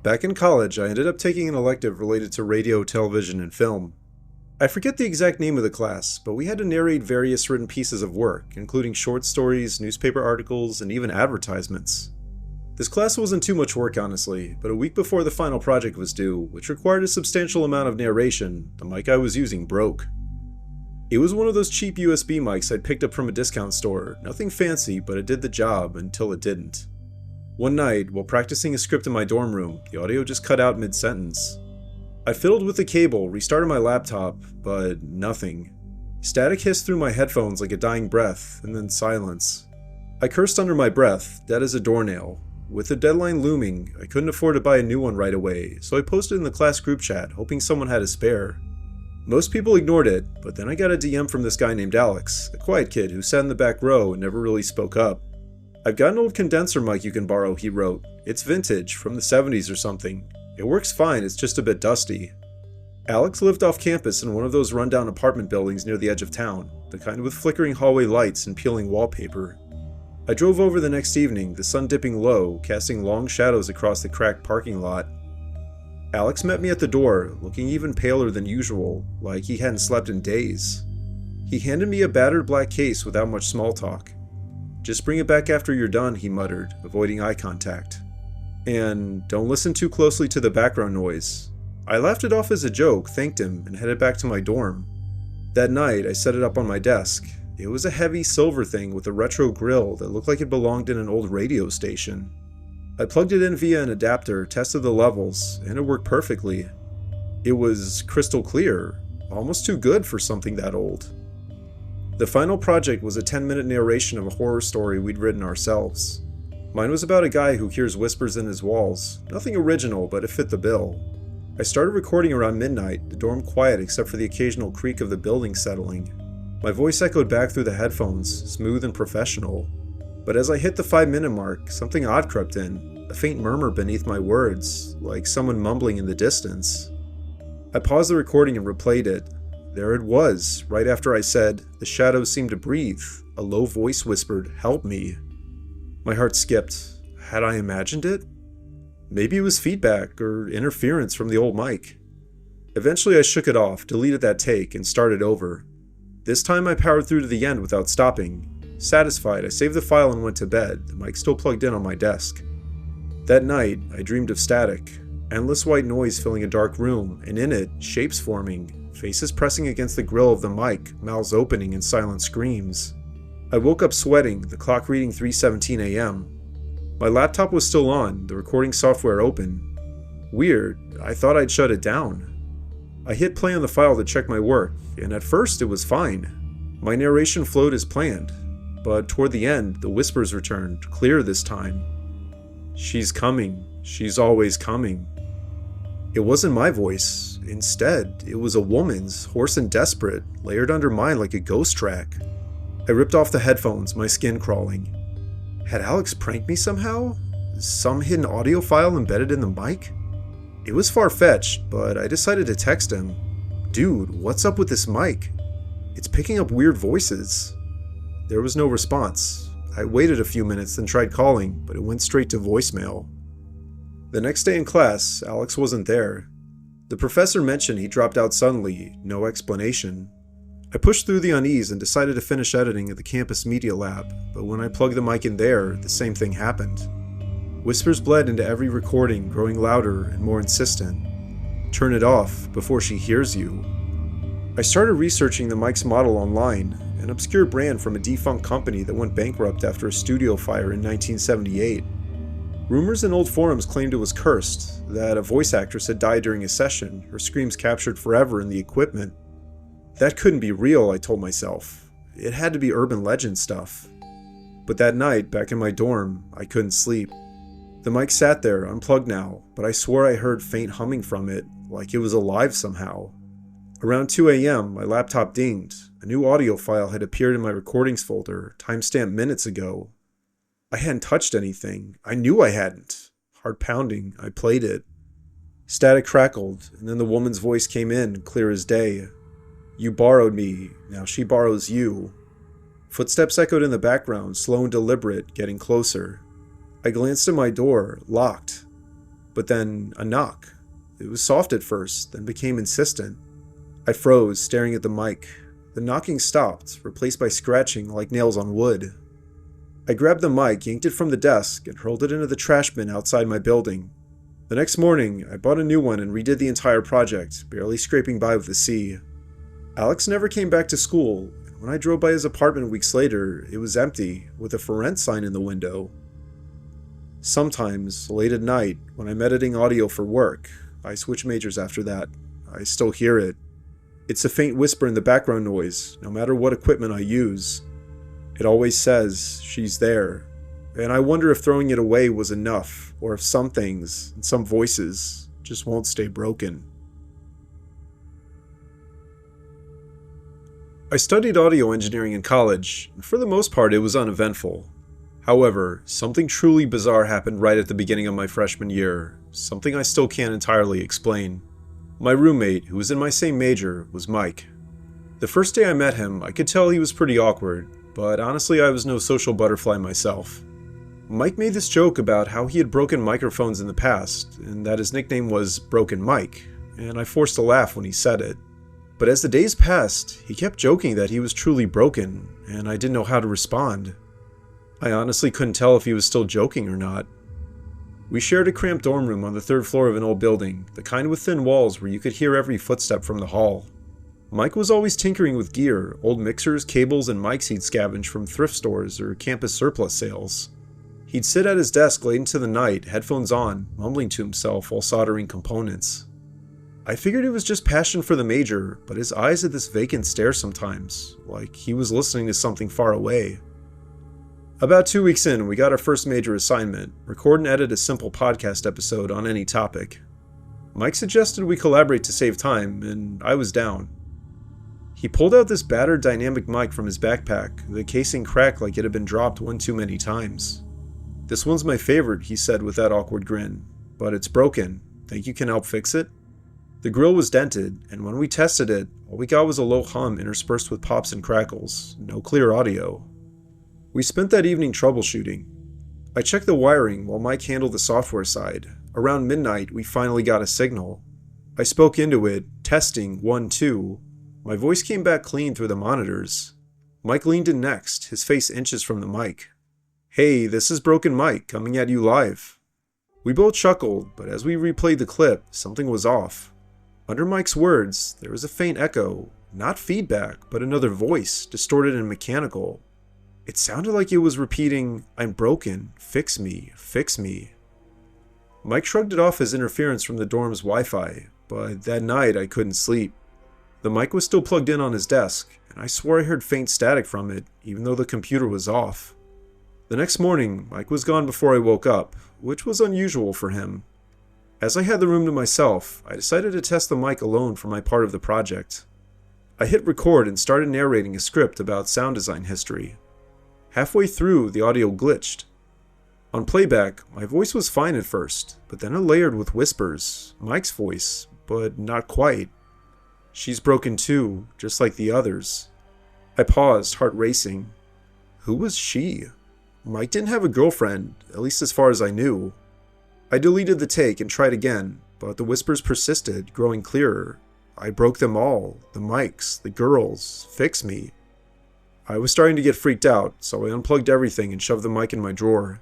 Back in college, I ended up taking an elective related to radio, television, and film. I forget the exact name of the class, but we had to narrate various written pieces of work, including short stories, newspaper articles, and even advertisements. This class wasn't too much work, honestly, but a week before the final project was due, which required a substantial amount of narration, the mic I was using broke. It was one of those cheap USB mics I'd picked up from a discount store, nothing fancy, but it did the job until it didn't. One night, while practicing a script in my dorm room, the audio just cut out mid-sentence. I fiddled with the cable, restarted my laptop, but nothing. Static hissed through my headphones like a dying breath, and then silence. I cursed under my breath, dead as a doornail. With the deadline looming, I couldn't afford to buy a new one right away, so I posted in the class group chat, hoping someone had a spare. Most people ignored it, but then I got a DM from this guy named Alex, a quiet kid who sat in the back row and never really spoke up. "I've got an old condenser mic you can borrow," he wrote. "It's vintage, from the 70s or something. It works fine, it's just a bit dusty." Alex lived off campus in one of those rundown apartment buildings near the edge of town, the kind with flickering hallway lights and peeling wallpaper. I drove over the next evening, the sun dipping low, casting long shadows across the cracked parking lot. Alex met me at the door, looking even paler than usual, like he hadn't slept in days. He handed me a battered black case without much small talk. "Just bring it back after you're done," he muttered, avoiding eye contact. "And don't listen too closely to the background noise." I laughed it off as a joke, thanked him, and headed back to my dorm. That night, I set it up on my desk. It was a heavy silver thing with a retro grill that looked like it belonged in an old radio station. I plugged it in via an adapter, tested the levels, and it worked perfectly. It was crystal clear, almost too good for something that old. The final project was a 10-minute narration of a horror story we'd written ourselves. Mine was about a guy who hears whispers in his walls. Nothing original, but it fit the bill. I started recording around midnight, the dorm quiet except for the occasional creak of the building settling. My voice echoed back through the headphones, smooth and professional. But as I hit the 5-minute mark, something odd crept in, a faint murmur beneath my words, like someone mumbling in the distance. I paused the recording and replayed it. There it was, right after I said, "The shadows seem to breathe." A low voice whispered, "Help me." My heart skipped. Had I imagined it? Maybe it was feedback or interference from the old mic. Eventually I shook it off, deleted that take, and started over. This time I powered through to the end without stopping. Satisfied, I saved the file and went to bed, the mic still plugged in on my desk. That night, I dreamed of static, endless white noise filling a dark room, and in it, shapes forming, faces pressing against the grill of the mic, mouths opening in silent screams. I woke up sweating, the clock reading 3:17 a.m. My laptop was still on, the recording software open. Weird, I thought I'd shut it down. I hit play on the file to check my work, and at first it was fine. My narration flowed as planned. But toward the end, the whispers returned, clear this time. "She's coming. She's always coming." It wasn't my voice. Instead, it was a woman's, hoarse and desperate, layered under mine like a ghost track. I ripped off the headphones, my skin crawling. Had Alex pranked me somehow? Some hidden audio file embedded in the mic? It was far-fetched, but I decided to text him. "Dude, what's up with this mic? It's picking up weird voices." There was no response. I waited a few minutes, then tried calling, but it went straight to voicemail. The next day in class, Alex wasn't there. The professor mentioned he dropped out suddenly, no explanation. I pushed through the unease and decided to finish editing at the campus media lab, but when I plugged the mic in there, the same thing happened. Whispers bled into every recording, growing louder and more insistent. "Turn it off before she hears you." I started researching the mic's model online, an obscure brand from a defunct company that went bankrupt after a studio fire in 1978. Rumors in old forums claimed it was cursed, that a voice actress had died during a session, her screams captured forever in the equipment. That couldn't be real, I told myself. It had to be urban legend stuff. But that night, back in my dorm, I couldn't sleep. The mic sat there, unplugged now, but I swore I heard faint humming from it, like it was alive somehow. Around 2 a.m., my laptop dinged. A new audio file had appeared in my recordings folder, timestamped minutes ago. I hadn't touched anything. I knew I hadn't. Heart pounding, I played it. Static crackled, and then the woman's voice came in, clear as day. "You borrowed me, now she borrows you." Footsteps echoed in the background, slow and deliberate, getting closer. I glanced at my door, locked. But then a knock. It was soft at first, then became insistent. I froze, staring at the mic. The knocking stopped, replaced by scratching like nails on wood. I grabbed the mic, yanked it from the desk, and hurled it into the trash bin outside my building. The next morning, I bought a new one and redid the entire project, barely scraping by with a C. Alex never came back to school, and when I drove by his apartment weeks later, it was empty, with a for rent sign in the window. Sometimes, late at night, when I'm editing audio for work, I switch majors after that. I still hear it. It's a faint whisper in the background noise, no matter what equipment I use. It always says, "She's there." And I wonder if throwing it away was enough, or if some things, and some voices, just won't stay broken. I studied audio engineering in college, and for the most part it was uneventful. However, something truly bizarre happened right at the beginning of my freshman year, something I still can't entirely explain. My roommate, who was in my same major, was Mike. The first day I met him, I could tell he was pretty awkward, but honestly I was no social butterfly myself. Mike made this joke about how he had broken microphones in the past, and that his nickname was Broken Mike, and I forced a laugh when he said it. But as the days passed, he kept joking that he was truly broken, and I didn't know how to respond. I honestly couldn't tell if he was still joking or not. We shared a cramped dorm room on the third floor of an old building, the kind with thin walls where you could hear every footstep from the hall. Mike was always tinkering with gear, old mixers, cables, and mics he'd scavenged from thrift stores or campus surplus sales. He'd sit at his desk late into the night, headphones on, mumbling to himself while soldering components. I figured it was just passion for the major, but his eyes had this vacant stare sometimes, like he was listening to something far away. About 2 weeks in, we got our first major assignment, record and edit a simple podcast episode on any topic. Mike suggested we collaborate to save time, and I was down. He pulled out this battered dynamic mic from his backpack, the casing cracked like it had been dropped one too many times. "This one's my favorite," he said with that awkward grin, "but it's broken. Think you can help fix it?" The grill was dented, and when we tested it, all we got was a low hum interspersed with pops and crackles, no clear audio. We spent that evening troubleshooting. I checked the wiring while Mike handled the software side. Around midnight, we finally got a signal. I spoke into it, testing 1, 2. My voice came back clean through the monitors. Mike leaned in next, his face inches from the mic. "Hey, this is Broken Mike, coming at you live." We both chuckled, but as we replayed the clip, something was off. Under Mike's words, there was a faint echo, not feedback, but another voice, distorted and mechanical. It sounded like it was repeating, "I'm broken, fix me, fix me." Mike shrugged it off as interference from the dorm's Wi-Fi, but that night I couldn't sleep. The mic was still plugged in on his desk, and I swore I heard faint static from it, even though the computer was off. The next morning, Mike was gone before I woke up, which was unusual for him. As I had the room to myself, I decided to test the mic alone for my part of the project. I hit record and started narrating a script about sound design history. Halfway through, the audio glitched. On playback, my voice was fine at first, but then it layered with whispers, Mike's voice, but not quite. "She's broken too, just like the others." I paused, heart racing. Who was she? Mike didn't have a girlfriend, at least as far as I knew. I deleted the take and tried again, but the whispers persisted, growing clearer. I broke them all, the mics, the girls, fix me. I was starting to get freaked out, so I unplugged everything and shoved the mic in my drawer.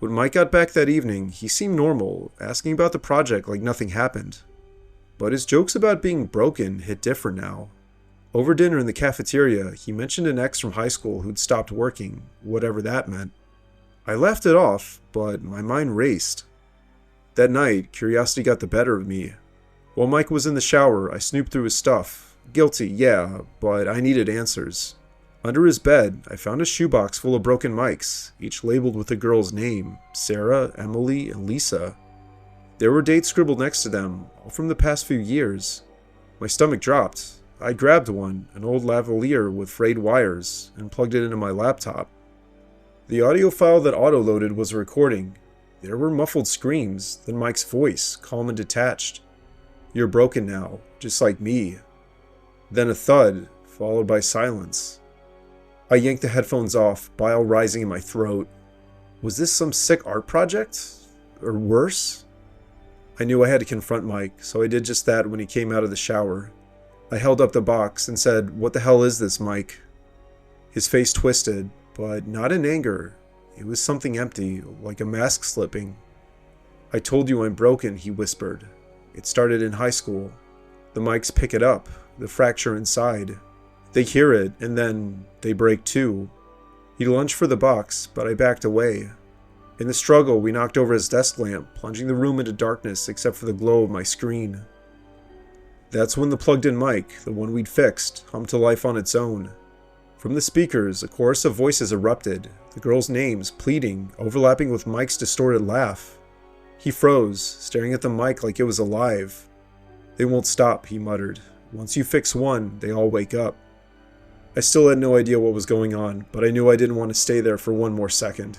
When Mike got back that evening, he seemed normal, asking about the project like nothing happened. But his jokes about being broken hit different now. Over dinner in the cafeteria, he mentioned an ex from high school who'd stopped working, whatever that meant. I laughed it off, but my mind raced. That night, curiosity got the better of me. While Mike was in the shower, I snooped through his stuff. Guilty, yeah, but I needed answers. Under his bed, I found a shoebox full of broken mics, each labeled with a girl's name, Sarah, Emily, and Lisa. There were dates scribbled next to them, all from the past few years. My stomach dropped. I grabbed one, an old lavalier with frayed wires, and plugged it into my laptop. The audio file that auto-loaded was a recording. There were muffled screams, then Mike's voice, calm and detached. "You're broken now, just like me." Then a thud, followed by silence. I yanked the headphones off, bile rising in my throat. Was this some sick art project? Or worse? I knew I had to confront Mike, so I did just that when he came out of the shower. I held up the box and said, "What the hell is this, Mike?" His face twisted, but not in anger. It was something empty, like a mask slipping. "I told you I'm broken," he whispered. "It started in high school. The mics pick it up, the fracture inside. They hear it, and then they break too." He lunged for the box, but I backed away. In the struggle, we knocked over his desk lamp, plunging the room into darkness except for the glow of my screen. That's when the plugged-in mic, the one we'd fixed, hummed to life on its own. From the speakers, a chorus of voices erupted, the girls' names, pleading, overlapping with Mike's distorted laugh. He froze, staring at the mic like it was alive. "They won't stop," he muttered. "Once you fix one, they all wake up." I still had no idea what was going on, but I knew I didn't want to stay there for one more second.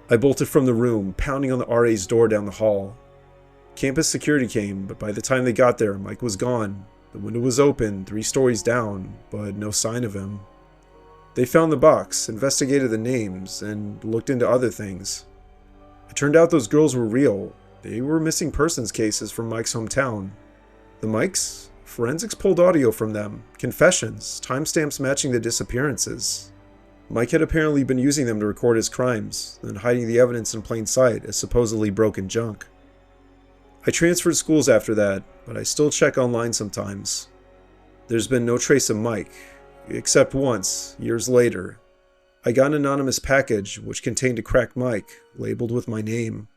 I bolted from the room, pounding on the RA's door down the hall. Campus security came, but by the time they got there, Mike was gone. The window was open, 3 stories down, but no sign of him. They found the box, investigated the names, and looked into other things. It turned out those girls were real. They were missing persons cases from Mike's hometown. The mics? Forensics pulled audio from them, confessions, timestamps matching the disappearances. Mike had apparently been using them to record his crimes, then hiding the evidence in plain sight as supposedly broken junk. I transferred schools after that, but I still check online sometimes. There's been no trace of Mike, except once, years later. I got an anonymous package which contained a cracked mic, labeled with my name.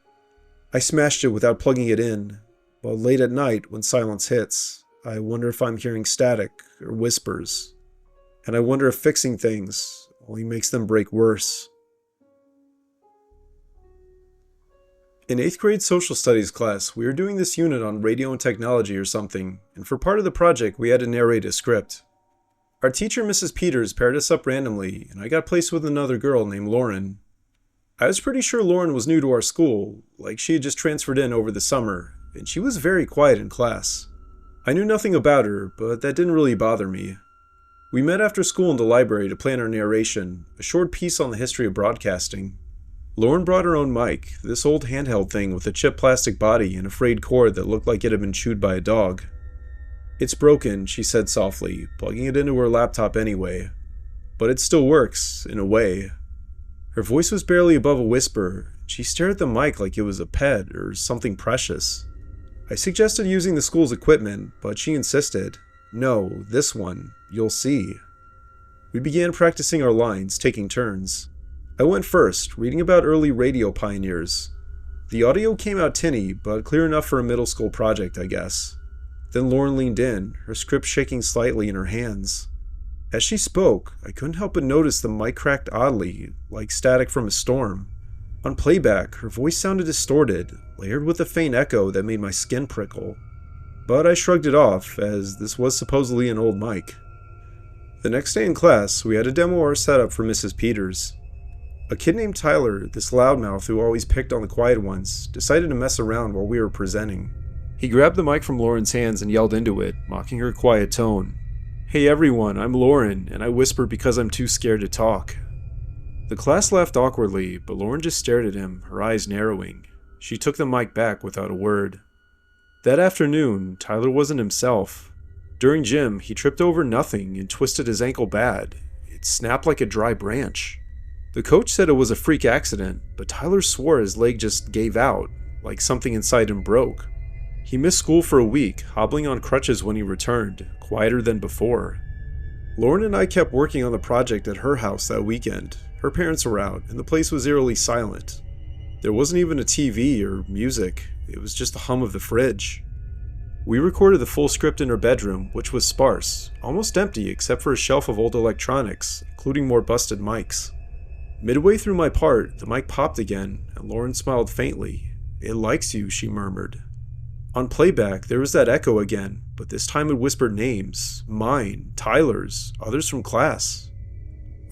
I smashed it without plugging it in, but late at night, when silence hits, I wonder if I'm hearing static or whispers. And I wonder if fixing things only makes them break worse. In 8th grade social studies class, we were doing this unit on radio and technology or something, and for part of the project we had to narrate a script. Our teacher, Mrs. Peters, paired us up randomly, and I got placed with another girl named Lauren. I was pretty sure Lauren was new to our school, like she had just transferred in over the summer, and she was very quiet in class. I knew nothing about her, but that didn't really bother me. We met after school in the library to plan our narration, a short piece on the history of broadcasting. Lauren brought her own mic, this old handheld thing with a chipped plastic body and a frayed cord that looked like it had been chewed by a dog. "It's broken," she said softly, plugging it into her laptop anyway. "But it still works, in a way." Her voice was barely above a whisper. She stared at the mic like it was a pet or something precious. I suggested using the school's equipment, but she insisted. "No, this one. You'll see." We began practicing our lines, taking turns. I went first, reading about early radio pioneers. The audio came out tinny, but clear enough for a middle school project, I guess. Then Lauren leaned in, her script shaking slightly in her hands. As she spoke, I couldn't help but notice the mic cracked oddly, like static from a storm. On playback, her voice sounded distorted, layered with a faint echo that made my skin prickle. But I shrugged it off, as this was supposedly an old mic. The next day in class, we had to demo our setup for Mrs. Peters. A kid named Tyler, this loudmouth who always picked on the quiet ones, decided to mess around while we were presenting. He grabbed the mic from Lauren's hands and yelled into it, mocking her quiet tone. "Hey everyone, I'm Lauren, and I whisper because I'm too scared to talk." The class laughed awkwardly, but Lauren just stared at him, her eyes narrowing. She took the mic back without a word. That afternoon, Tyler wasn't himself. During gym, he tripped over nothing and twisted his ankle bad. It snapped like a dry branch. The coach said it was a freak accident, but Tyler swore his leg just gave out, like something inside him broke. He missed school for a week, hobbling on crutches when he returned, quieter than before. Lauren and I kept working on the project at her house that weekend. Her parents were out, and the place was eerily silent. There wasn't even a TV or music, it was just the hum of the fridge. We recorded the full script in her bedroom, which was sparse, almost empty except for a shelf of old electronics, including more busted mics. Midway through my part, the mic popped again, and Lauren smiled faintly. "It likes you," she murmured. On playback, there was that echo again, but this time it whispered names. Mine, Tyler's, others from class.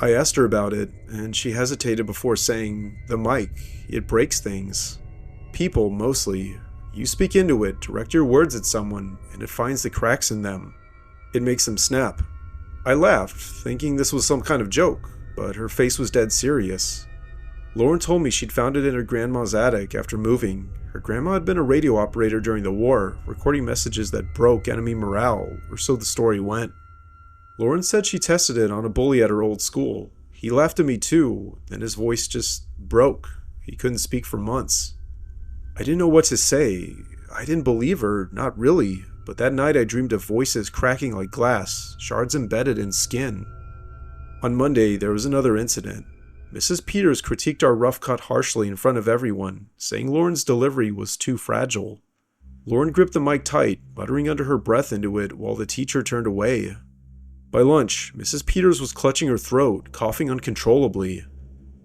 I asked her about it, and she hesitated before saying, "The mic, it breaks things. People, mostly. You speak into it, direct your words at someone, and it finds the cracks in them. It makes them snap." I laughed, thinking this was some kind of joke, but her face was dead serious. Lauren told me she'd found it in her grandma's attic after moving. Her grandma had been a radio operator during the war, recording messages that broke enemy morale, or so the story went. Lauren said she tested it on a bully at her old school. He laughed at me too, then his voice just broke. He couldn't speak for months. I didn't know what to say. I didn't believe her, not really, but that night I dreamed of voices cracking like glass, shards embedded in skin. On Monday, there was another incident. Mrs. Peters critiqued our rough cut harshly in front of everyone, saying Lauren's delivery was too fragile. Lauren gripped the mic tight, muttering under her breath into it while the teacher turned away. By lunch, Mrs. Peters was clutching her throat, coughing uncontrollably.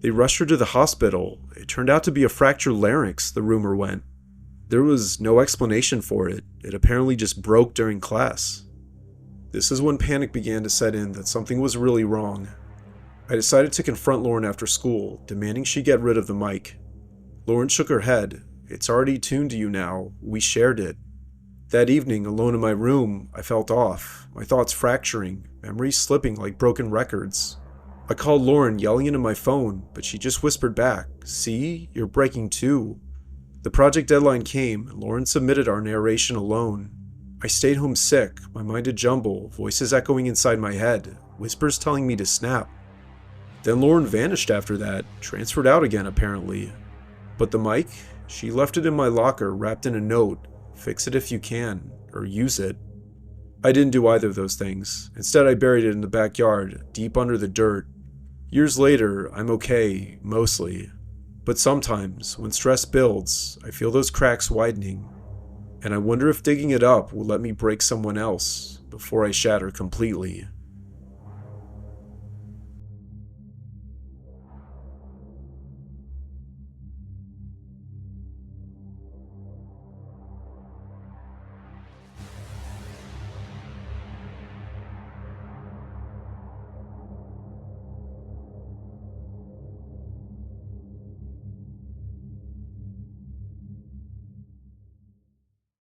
They rushed her to the hospital. It turned out to be a fractured larynx, the rumor went. There was no explanation for it. It apparently just broke during class. This is when panic began to set in that something was really wrong. I decided to confront Lauren after school, demanding she get rid of the mic. Lauren shook her head. It's already tuned to you now. We shared it. That evening, alone in my room, I felt off, my thoughts fracturing, memories slipping like broken records. I called Lauren, yelling into my phone, but she just whispered back, "See, you're breaking too." The project deadline came, and Lauren submitted our narration alone. I stayed home sick, my mind a jumble, voices echoing inside my head, whispers telling me to snap. Then Lauren vanished after that, transferred out again apparently. But the mic? She left it in my locker wrapped in a note, "Fix it if you can, or use it." I didn't do either of those things. Instead I buried it in the backyard, deep under the dirt. Years later, I'm okay, mostly. But sometimes, when stress builds, I feel those cracks widening. And I wonder if digging it up will let me break someone else before I shatter completely.